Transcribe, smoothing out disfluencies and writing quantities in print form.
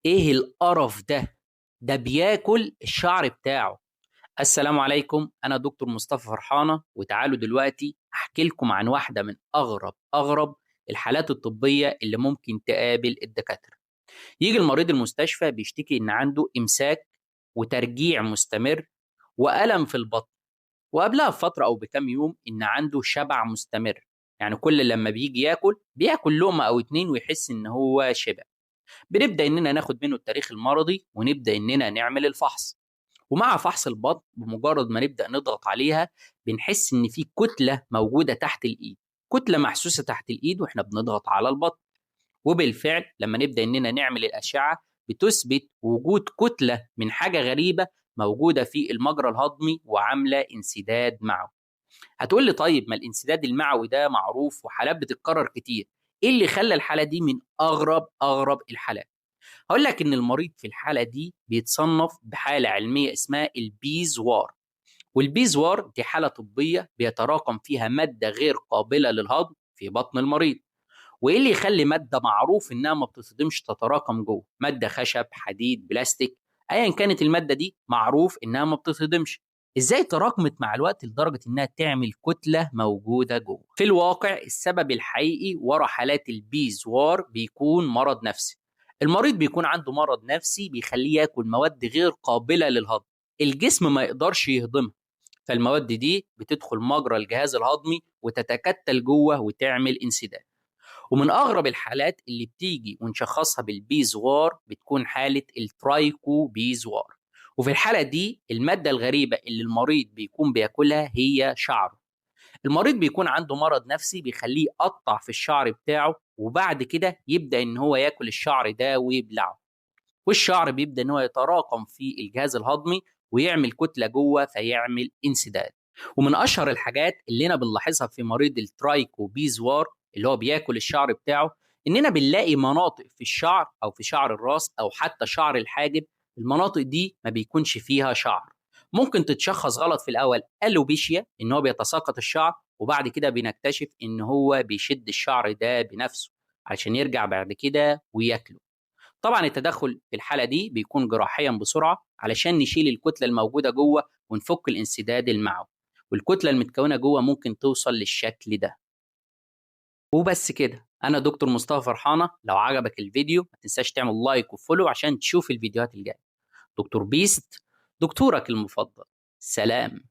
ايه القرف ده؟ ده بياكل الشعر بتاعه. السلام عليكم، انا دكتور مصطفى فرحانة، وتعالوا دلوقتي احكي لكم عن واحدة من اغرب الحالات الطبية اللي ممكن تقابل الدكاترة. يجي المريض المستشفى بيشتكي ان عنده امساك وترجيع مستمر والم في البطن، وقبلها بفترة او بكام يوم ان عنده شبع مستمر. يعني كل لما بيجي بياكل لقمة او اتنين ويحس ان هو شبع. بنبدأ إننا ناخد منه التاريخ المرضي ونبدأ إننا نعمل الفحص. ومع فحص البطن بمجرد ما نبدأ نضغط عليها بنحس إن في كتلة موجودة تحت الإيد، كتلة محسوسة تحت الإيد وإحنا بنضغط على البطن. وبالفعل لما نبدأ إننا نعمل الأشعة بتثبت وجود كتلة من حاجة غريبة موجودة في المجرى الهضمي وعاملة انسداد معه. هتقول لي طيب، ما الانسداد المعوي ده معروف وحالات بتتكرر كتير، ايه اللي خلى الحالة دي من اغرب الحالات؟ هقول لك ان المريض في الحاله دي بيتصنف بحاله علميه اسمها البيزوار. والبيزوار دي حاله طبيه بيتراكم فيها ماده غير قابله للهضم في بطن المريض. وايه اللي يخلي ماده معروف انها ما بتتصدمش تتراكم جوه؟ ماده خشب، حديد، بلاستيك، ايا كانت الماده دي معروف انها ما بتتصدمش. ازاي تراكمت مع الوقت لدرجه انها تعمل كتله موجوده جوه؟ في الواقع السبب الحقيقي ورا حالات البيزوار بيكون مرض نفسي. المريض بيكون عنده مرض نفسي بيخليه ياكل مواد غير قابله للهضم، الجسم ما يقدرش يهضمها. فالمواد دي بتدخل مجرى الجهاز الهضمي وتتكتل جوه وتعمل انسداد. ومن اغرب الحالات اللي بتيجي ونشخصها بالبيزوار بتكون حاله الترايكو بيزوار. وفي الحاله دي الماده الغريبه اللي المريض بيكون بياكلها هي شعره. المريض بيكون عنده مرض نفسي بيخليه يقطع في الشعر بتاعه، وبعد كده يبدا ان هو ياكل الشعر ده ويبلعه. والشعر بيبدا ان هو يتراكم في الجهاز الهضمي ويعمل كتله جوه فيعمل انسداد. ومن اشهر الحاجات اللي انا بنلاحظها في مريض الترايكو بيزوار اللي هو بياكل الشعر بتاعه، اننا بنلاقي مناطق في الشعر او في شعر الراس او حتى شعر الحاجب، المناطق دي ما بيكونش فيها شعر. ممكن تتشخص غلط في الاول الوبيشيا، ان هو بيتساقط الشعر، وبعد كده بنكتشف ان هو بيشد الشعر ده بنفسه عشان يرجع بعد كده وياكله. طبعا التدخل في الحالة دي بيكون جراحيا بسرعة علشان نشيل الكتلة الموجودة جوه ونفك الانسداد المعوي، والكتلة المتكونة جوه ممكن توصل للشكل ده. وبس كده، أنا دكتور مصطفى فرحانة. لو عجبك الفيديو ما تنساش تعمل لايك وفولو عشان تشوف الفيديوهات الجاية. دكتور بيست، دكتورك المفضل. سلام.